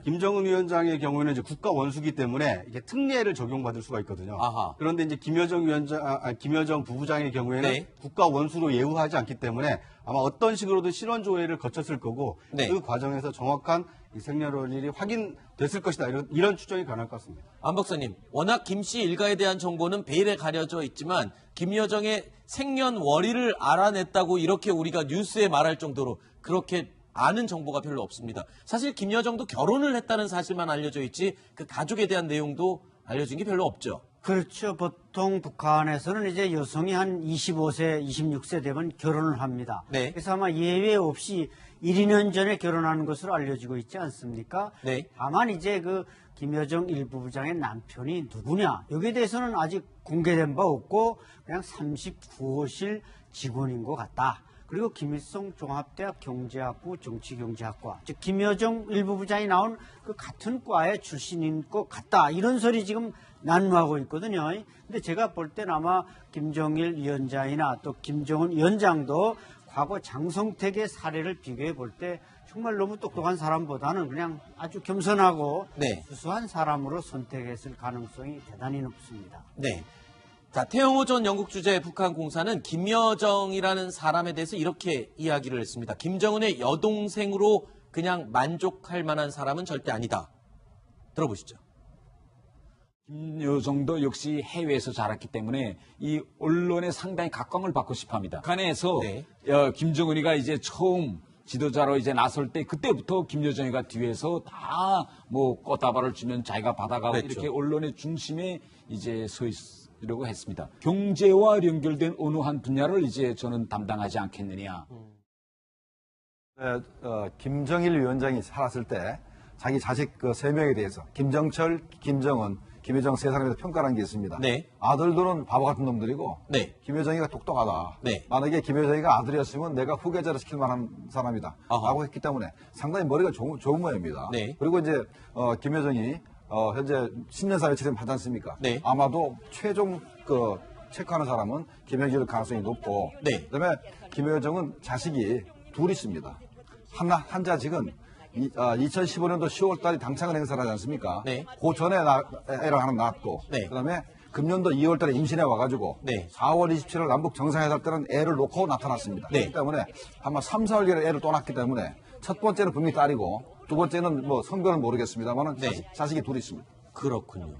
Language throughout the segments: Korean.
김정은 위원장의 경우에는 이제 국가 원수기 때문에 이게 특례를 적용받을 수가 있거든요. 아하. 그런데 이제 김여정 부부장의 경우에는 네. 국가 원수로 예우하지 않기 때문에 아마 어떤 식으로든 신원 조회를 거쳤을 거고 네. 그 과정에서 정확한 이 생년월일이 확인됐을 것이다. 이런 추정이 가능할 것 같습니다. 안 박사님, 워낙 김 씨 일가에 대한 정보는 베일에 가려져 있지만 김여정의 생년월일을 알아냈다고 이렇게 우리가 뉴스에 말할 정도로 그렇게 아는 정보가 별로 없습니다. 사실 김여정도 결혼을 했다는 사실만 알려져 있지 그 가족에 대한 내용도 알려진 게 별로 없죠. 그렇죠. 보통 북한에서는 이제 여성이 한 25세, 26세 되면 결혼을 합니다. 네. 그래서 아마 예외 없이 1, 2년 전에 결혼하는 것으로 알려지고 있지 않습니까? 네. 다만 이제 그 김여정 일부부장의 남편이 누구냐 여기에 대해서는 아직 공개된 바 없고 그냥 39호실 직원인 것 같다. 그리고 김일성 종합대학 경제학부 정치경제학과 즉 김여정 일부부장이 나온 그 같은 과의 출신인 것 같다. 이런 소리 지금 난무하고 있거든요. 근데 제가 볼 때는 아마 김정일 위원장이나 또 김정은 위원장도 과거 장성택의 사례를 비교해 볼 때 정말 너무 똑똑한 사람보다는 그냥 아주 겸손하고 네. 수수한 사람으로 선택했을 가능성이 대단히 높습니다. 네. 자, 태영호 전 영국 주재 북한 공사는 김여정이라는 사람에 대해서 이렇게 이야기를 했습니다. 김정은의 여동생으로 그냥 만족할 만한 사람은 절대 아니다. 들어보시죠. 김여정도 역시 해외에서 자랐기 때문에 이 언론에 상당히 각광을 받고 싶어합니다. 북한에서 네. 김정은이가 이제 처음 지도자로 이제 나설 때 그때부터 김여정이가 뒤에서 다 뭐 꽃다발을 주면 자기가 받아가고 그랬죠. 이렇게 언론의 중심에 이제 서 있으려고 했습니다. 경제와 연결된 어느 한 분야를 이제 저는 담당하지 않겠느냐. 김정일 위원장이 살았을 때 자기 자식 그 3명에 대해서 김정철, 김정은, 김여정 3사람에서 평가한 게 있습니다. 네. 아들들은 바보 같은 놈들이고 네. 김여정이가 똑똑하다. 네. 만약에 김여정이가 아들이었으면 내가 후계자를 시킬 만한 사람이다. 아하. 라고 했기 때문에 상당히 머리가 좋은 모양입니다. 네. 그리고 이제 김여정이 현재 10년 사회 체제하지 않습니까? 네. 아마도 최종 그 체크하는 사람은 김여정일 가능성이 높고 네. 그다음에 김여정은 자식이 둘 있습니다. 한 자식은 2015년도 10월 달에 당창을 행사를 하지 않습니까? 네. 그 전에 애를 하나 낳았고, 네. 그 다음에 금년도 2월 달에 임신해 와가지고, 네. 4월 27일 남북 정상회담 때는 애를 놓고 나타났습니다. 네. 그렇기 때문에 아마 3, 4월경에 애를 또 낳기 때문에 첫 번째는 분명히 딸이고, 두 번째는 뭐 성별은 모르겠습니다만 네. 자식이 둘 있습니다. 그렇군요.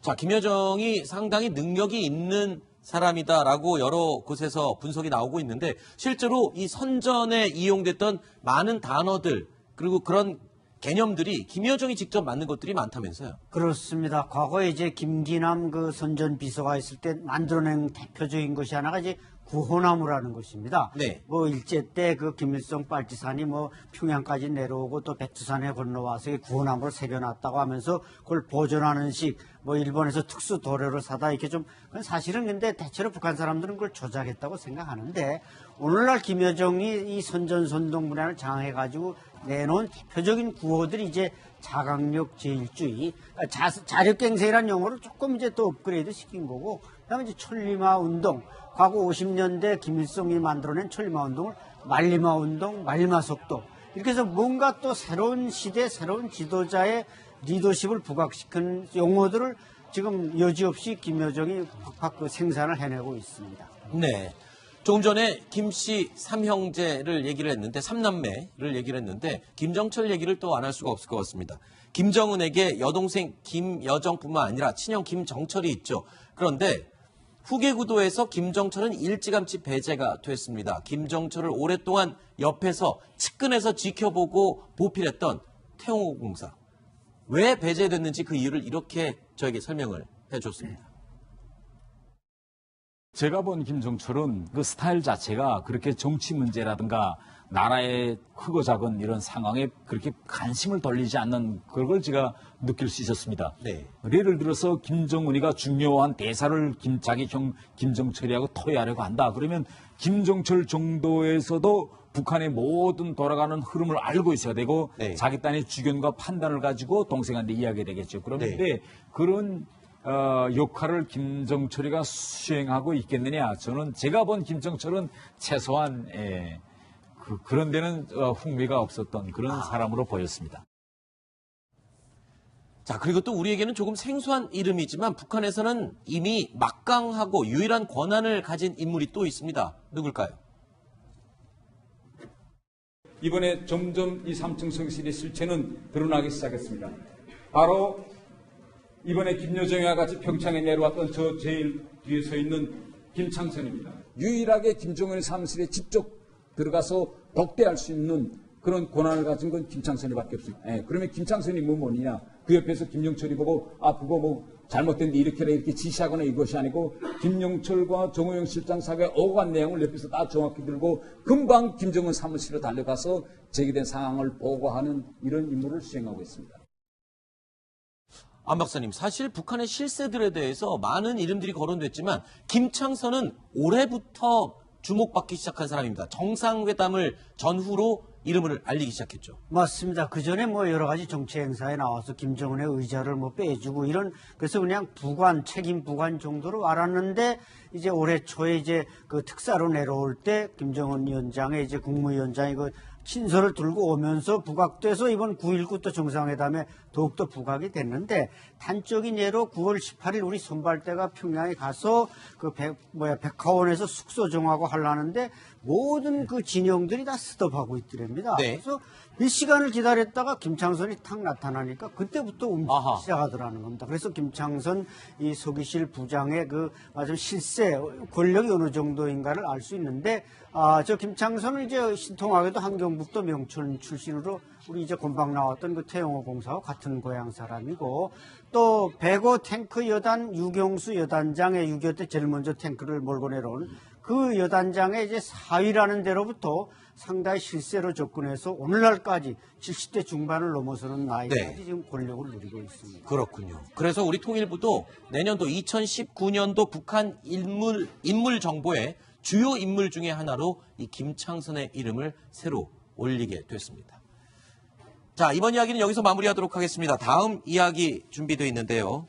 자, 김여정이 상당히 능력이 있는 사람이다라고 여러 곳에서 분석이 나오고 있는데 실제로 이 선전에 이용됐던 많은 단어들 그리고 그런 개념들이 김여정이 직접 만든 것들이 많다면서요. 그렇습니다. 과거에 이제 김기남 그 선전 비서가 있을 때 만들어낸 대표적인 것이 하나가 이제 구호나무라는 것입니다. 네. 뭐 일제 때 그 김일성 빨치산이 뭐 평양까지 내려오고 또 백두산에 건너와서 이 구호나무를 새겨놨다고 하면서 그걸 보존하는 식, 뭐 일본에서 특수 도료를 사다 이렇게 좀 그건 사실은 근데 대체로 북한 사람들은 그걸 조작했다고 생각하는데 오늘날 김여정이 이 선전선동 문화를 장악해가지고 내놓은 대표적인 구호들이 이제 자강력 제일주의, 자력갱생이라는 용어를 조금 이제 또 업그레이드 시킨 거고, 그다음에 이제 천리마 운동, 과거 50년대 김일성이 만들어낸 천리마 운동을 말리마 운동, 말리마 속도, 이렇게 해서 뭔가 또 새로운 시대, 새로운 지도자의 리더십을 부각시킨 용어들을 지금 여지없이 김여정이 팍팍 생산을 해내고 있습니다. 네. 조금 전에 김씨 삼형제를 얘기를 했는데 삼남매를 얘기를 했는데 김정철 얘기를 또 안 할 수가 없을 것 같습니다. 김정은에게 여동생 김여정뿐만 아니라 친형 김정철이 있죠. 그런데 후계 구도에서 김정철은 일찌감치 배제가 됐습니다. 김정철을 오랫동안 옆에서 측근에서 지켜보고 보필했던 태영호 공사. 왜 배제됐는지 그 이유를 이렇게 저에게 설명을 해줬습니다. 제가 본 김정철은 그 스타일 자체가 그렇게 정치 문제라든가 나라의 크고 작은 이런 상황에 그렇게 관심을 돌리지 않는 그걸 제가 느낄 수 있었습니다. 네. 예를 들어서 김정은이가 중요한 대사를 자기 형 김정철이하고 토의하려고 한다. 그러면 김정철 정도에서도 북한의 모든 돌아가는 흐름을 알고 있어야 되고 네. 자기 딴의 주견과 판단을 가지고 동생한테 이야기해야 되겠죠. 그런데 그런 역할을 김정철이가 수행하고 있겠느냐. 저는 제가 본 김정철은 최소한 그런 데는 흥미가 없었던 그런 사람으로 보였습니다. 자, 그리고 또 우리에게는 조금 생소한 이름이지만 북한에서는 이미 막강하고 유일한 권한을 가진 인물이 또 있습니다. 누굴까요? 이번에 점점 이 삼층 성실의 실체는 드러나기 시작했습니다. 바로 이번에 김여정이와 같이 평창에 내려왔던 저 제일 뒤에 서 있는 김창선입니다. 유일하게 김정은의 사무실에 직접 들어가서 독대할 수 있는 그런 권한을 가진 건 김창선이밖에 없습니다. 예, 그러면 김창선이 뭐냐? 그 옆에서 김영철이 보고 그거 뭐 잘못된데 이렇게 지시하거나 이것이 아니고 김영철과 정호영 실장 사이의 오간 내용을 옆에서 다 정확히 들고 금방 김정은 사무실로 달려가서 제기된 상황을 보고하는 이런 임무를 수행하고 있습니다. 안 박사님, 사실 북한의 실세들에 대해서 많은 이름들이 거론됐지만 김창선은 올해부터 주목받기 시작한 사람입니다. 정상회담을 전후로 이름을 알리기 시작했죠. 맞습니다. 그 전에 뭐 여러 가지 정치 행사에 나와서 김정은의 의자를 뭐 빼주고 그래서 그냥 책임 부관 정도로 알았는데 이제 올해 초에 이제 그 특사로 내려올 때 김정은 위원장의 이제 국무위원장이 그 친서를 들고 오면서 부각돼서 이번 9.19 또 정상회담에 더욱더 부각이 됐는데 단적인 예로 9월 18일 우리 선발대가 평양에 가서 백화원에서 숙소 정하고 하려는데 모든 그 진영들이 다 스톱하고 있더랍니다. 네. 그래서 몇 시간을 기다렸다가 김창선이 탁 나타나니까 그때부터 움직이기 시작하더라는 겁니다. 그래서 김창선 이 서기실 부장의 마지막 실세 권력이 어느 정도인가를 알 수 있는데 저 김창선은 이제 신통하게도 한경북도 명천 출신으로 우리 이제 금방 나왔던 그 태영호 공사와 같은 고향 사람이고 또 105 탱크 여단 유경수 여단장의 6.25 때 제일 먼저 탱크를 몰고 내려온 그 여단장의 이제 사위라는 데로부터 상당히 실세로 접근해서 오늘날까지 70대 중반을 넘어서는 나이까지 지금 권력을 누리고 있습니다. 그렇군요. 그래서 우리 통일부도 내년도 2019년도 북한 인물 정보에 주요 인물 중에 하나로 이 김창선의 이름을 새로 올리게 됐습니다. 자, 이번 이야기는 여기서 마무리하도록 하겠습니다. 다음 이야기 준비되어 있는데요.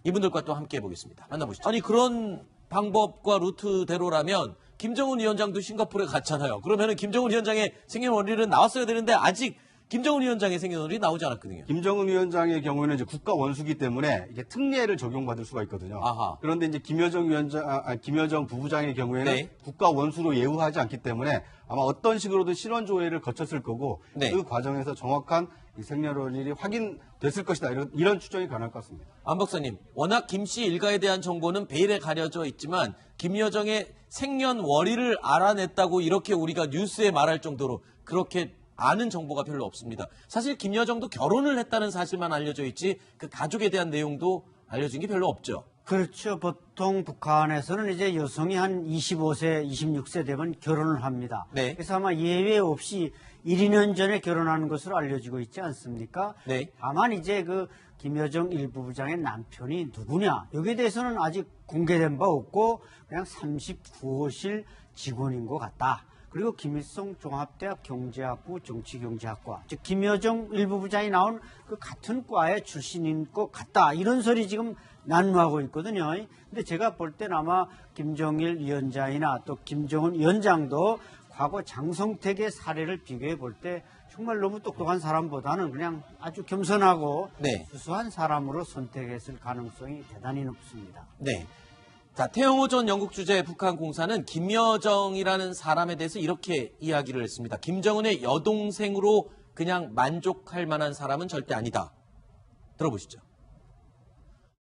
이분들과 또 함께 해보겠습니다. 만나보시죠. 아니, 그런 방법과 루트대로라면 김정은 위원장도 싱가포르에 갔잖아요. 그러면은 김정은 위원장의 생년월일은 나왔어야 되는데 아직 김정은 위원장의 생년월일이 나오지 않았거든요. 김정은 위원장의 경우에는 이제 국가 원수기 때문에 이게 특례를 적용받을 수가 있거든요. 아하. 그런데 이제 김여정 부부장의 경우에는 네. 국가 원수로 예우하지 않기 때문에 아마 어떤 식으로든 신원 조회를 거쳤을 거고 네. 그 과정에서 정확한 이 생년월일이 확인됐을 것이다. 이런 추정이 가능할 것 같습니다. 안 박사님, 워낙 김 씨 일가에 대한 정보는 베일에 가려져 있지만 김여정의 생년월일을 알아냈다고 이렇게 우리가 뉴스에 말할 정도로 그렇게 아는 정보가 별로 없습니다. 사실 김여정도 결혼을 했다는 사실만 알려져 있지 그 가족에 대한 내용도 알려진 게 별로 없죠. 그렇죠. 보통 북한에서는 이제 여성이 한 25세, 26세 되면 결혼을 합니다. 네. 그래서 아마 예외 없이 1, 2년 전에 결혼하는 것으로 알려지고 있지 않습니까? 네. 다만 이제 그 김여정 일부부장의 남편이 누구냐 여기에 대해서는 아직 공개된 바 없고 그냥 39호실 직원인 것 같다. 그리고 김일성 종합대학 경제학부 정치경제학과 즉 김여정 일부부장이 나온 그 같은 과의 출신인 것 같다. 이런 소리 지금 난무하고 있거든요. 근데 제가 볼 때는 아마 김정일 위원장이나 또 김정은 위원장도 과거 장성택의 사례를 비교해 볼 때 정말 너무 똑똑한 사람보다는 그냥 아주 겸손하고 네. 수수한 사람으로 선택했을 가능성이 대단히 높습니다. 네. 자, 태영호 전 영국 주재 북한 공사는 김여정이라는 사람에 대해서 이렇게 이야기를 했습니다. 김정은의 여동생으로 그냥 만족할 만한 사람은 절대 아니다. 들어보시죠.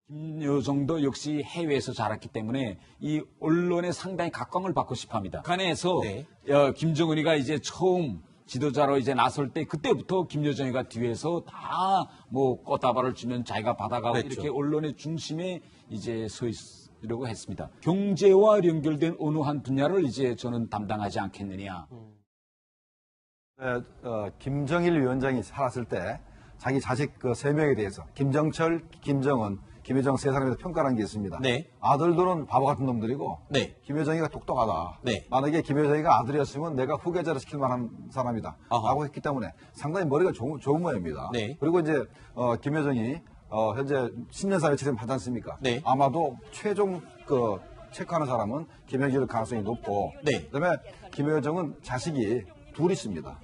김여정도 역시 해외에서 자랐기 때문에 이 언론에 상당히 각광을 받고 싶어합니다. 북한에서 네. 김정은이가 이제 처음 지도자로 이제 나설 때 그때부터 김여정이가 뒤에서 다 뭐 꽃다발을 주면 자기가 받아가고 그랬죠. 이렇게 언론의 중심에 이제 서 있으려고 했습니다. 경제와 연결된 어느 한 분야를 이제 저는 담당하지 않겠느냐. 김정일 위원장이 살았을 때 자기 자식 그 3명에 대해서 김정철, 김정은, 김여정 3사람에서 평가라는 게 있습니다. 네. 아들들은 바보 같은 놈들이고 네. 김여정이가 똑똑하다. 네. 만약에 김여정이가 아들이었으면 내가 후계자를 시킬 만한 사람이다. 아하. 라고 했기 때문에 상당히 머리가 좋은 모양입니다. 네. 그리고 이제 김여정이 현재 10년 사회 지금 하지 않습니까? 네. 아마도 최종 체크하는 사람은 김여정일 가능성이 높고 네. 그다음에 김여정은 자식이 둘 있습니다.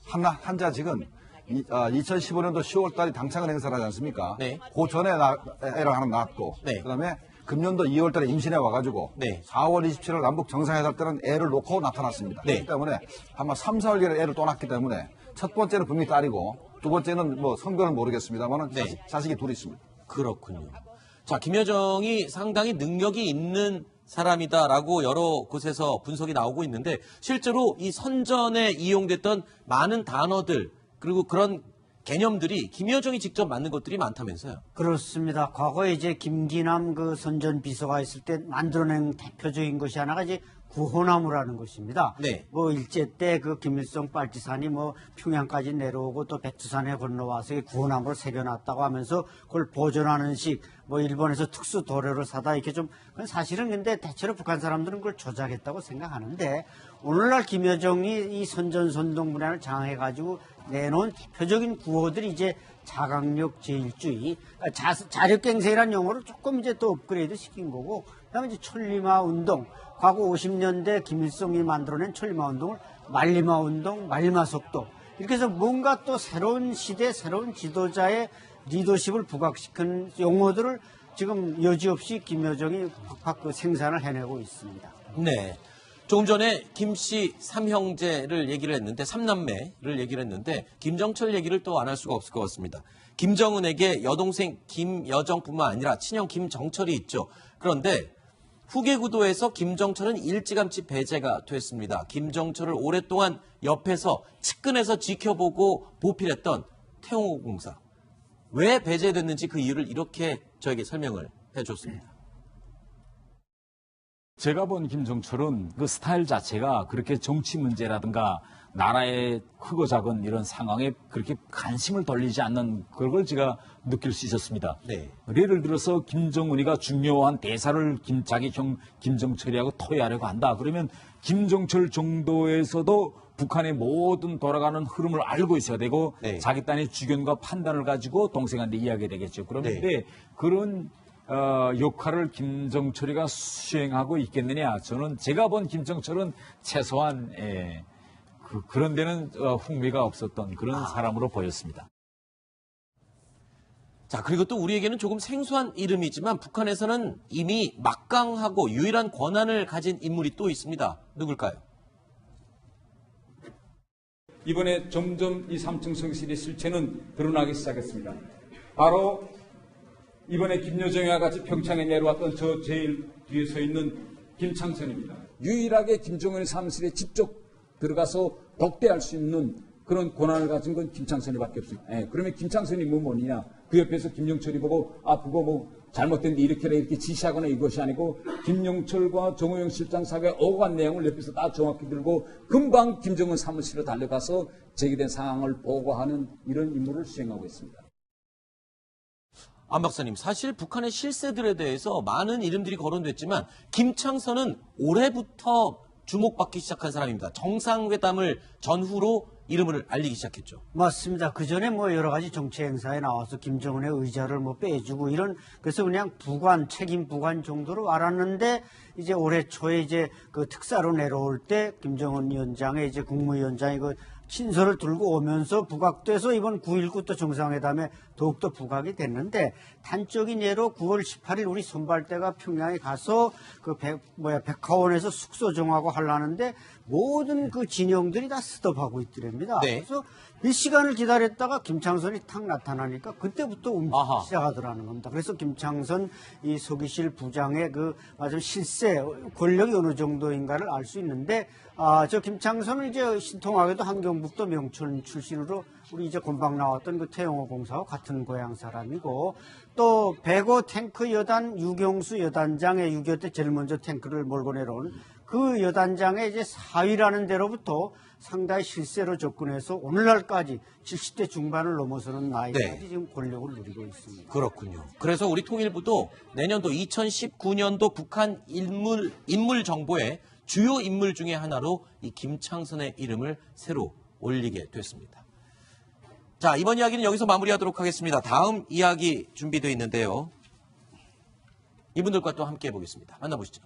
한 자식은 2015년도 10월 달에 당창을 행사를 하지 않습니까? 네. 그 전에 애를 하나 낳았고, 네. 그다음에 금년도 2월 달에 임신해 와가지고, 네. 4월 27일 남북 정상회담 때는 애를 놓고 나타났습니다. 네. 그렇기 때문에 아마 3, 4월경에 애를 또 낳기 때문에 첫 번째는 분명히 딸이고, 두 번째는 뭐 성별은 모르겠습니다만은 네. 자식이 둘이 있습니다. 그렇군요. 자, 김여정이 상당히 능력이 있는 사람이다라고 여러 곳에서 분석이 나오고 있는데 실제로 이 선전에 이용됐던 많은 단어들 그리고 그런 개념들이 김여정이 직접 만든 것들이 많다면서요. 그렇습니다. 과거에 이제 김기남 그 선전 비서가 있을 때 만들어낸 대표적인 것이 하나가 이제 구호나무라는 것입니다. 네. 뭐 일제 때 그 김일성 빨치산이 뭐 평양까지 내려오고 또 백두산에 건너와서 이 구호나무를 새겨놨다고 하면서 그걸 보존하는 식, 뭐 일본에서 특수 도료를 사다 이렇게 좀 그건 사실은 근데 대체로 북한 사람들은 그걸 조작했다고 생각하는데 오늘날 김여정이 이 선전선동 문화를 장악해가지고 내놓은 대표적인 구호들이 이제 자강력 제일주의, 자력갱생이라는 용어를 조금 이제 또 업그레이드 시킨 거고, 그다음에 이제 천리마 운동, 과거 50년대 김일성이 만들어낸 천리마 운동을 말리마 운동, 말리마 속도, 이렇게 해서 뭔가 또 새로운 시대, 새로운 지도자의 리더십을 부각시킨 용어들을 지금 여지없이 김여정이 팍팍 생산을 해내고 있습니다. 네. 조금 전에 김씨 삼형제를 얘기를 했는데 삼남매를 얘기를 했는데 김정철 얘기를 또 안 할 수가 없을 것 같습니다. 김정은에게 여동생 김여정뿐만 아니라 친형 김정철이 있죠. 그런데 후계 구도에서 김정철은 일찌감치 배제가 됐습니다. 김정철을 오랫동안 옆에서 측근에서 지켜보고 보필했던 태용호 공사. 왜 배제됐는지 그 이유를 이렇게 저에게 설명을 해줬습니다. 제가 본 김정철은 그 스타일 자체가 그렇게 정치 문제라든가 나라의 크고 작은 이런 상황에 그렇게 관심을 돌리지 않는 그걸 제가 느낄 수 있었습니다. 네. 예를 들어서 김정은이가 중요한 대사를 자기 형 김정철이하고 토의하려고 한다. 그러면 김정철 정도에서도 북한의 모든 돌아가는 흐름을 알고 있어야 되고 네. 자기 딴의 주견과 판단을 가지고 동생한테 이야기해야 되겠죠. 그런데 네. 그런 역할을 김정철이가 수행하고 있겠느냐. 저는 제가 본 김정철은 최소한 그런 데는 흥미가 없었던 그런 사람으로 보였습니다. 자, 그리고 또 우리에게는 조금 생소한 이름이지만 북한에서는 이미 막강하고 유일한 권한을 가진 인물이 또 있습니다. 누굴까요? 이번에 점점 이 삼층 성실의 실체는 드러나기 시작했습니다. 바로 이번에 김여정이와 같이 평창에 내려왔던 저 제일 뒤에 서 있는 김창선입니다. 유일하게 김정은의 사무실에 직접 들어가서 독대할 수 있는 그런 권한을 가진 건 김창선이밖에 없습니다. 그러면 김창선이 뭐냐? 그 옆에서 김영철이 보고 그거 뭐 잘못된데 이렇게 지시하거나 이것이 아니고 김영철과 정호영 실장 사이의 오간 내용을 옆에서 다 정확히 들고 금방 김정은 사무실로 달려가서 제기된 상황을 보고하는 이런 임무를 수행하고 있습니다. 안 박사님, 사실 북한의 실세들에 대해서 많은 이름들이 거론됐지만 김창선은 올해부터 주목받기 시작한 사람입니다. 정상회담을 전후로 이름을 알리기 시작했죠. 맞습니다. 그 전에 뭐 여러 가지 정치 행사에 나와서 김정은의 의자를 뭐 빼주고 그래서 그냥 책임 부관 정도로 알았는데 이제 올해 초에 이제 그 특사로 내려올 때 김정은 위원장의 이제 국무위원장이 그 친서를 들고 오면서 부각돼서 이번 9.19 또 정상회담에 더욱더 부각이 됐는데 단적인 예로 9월 18일 우리 선발대가 평양에 가서 백화원에서 숙소 정하고 하려는데 모든 그 진영들이 다 스톱하고 있더랍니다. 네. 그래서 몇 시간을 기다렸다가 김창선이 탁 나타나니까 그때부터 움직이기 아하. 시작하더라는 겁니다. 그래서 김창선 이 서기실 부장의 맞으면 실세 권력이 어느 정도인가를 알 수 있는데 저 김창선은 이제 신통하게도 한경북도 명천 출신으로 우리 이제 금방 나왔던 그 태용호 공사와 같은 고향 사람이고 또 배고 탱크 여단 유경수 여단장의 6.25 때 제일 먼저 탱크를 몰고 내려온 그 여단장의 이제 사위라는 데로부터 상당히 실세로 접근해서 오늘날까지 70대 중반을 넘어서는 나이까지 네. 지금 권력을 누리고 있습니다. 그렇군요. 그래서 우리 통일부도 내년도 2019년도 북한 인물 정보의 주요 인물 중에 하나로 이 김창선의 이름을 새로 올리게 됐습니다. 자, 이번 이야기는 여기서 마무리하도록 하겠습니다. 다음 이야기 준비되어 있는데요. 이분들과 또 함께 해보겠습니다. 만나보시죠.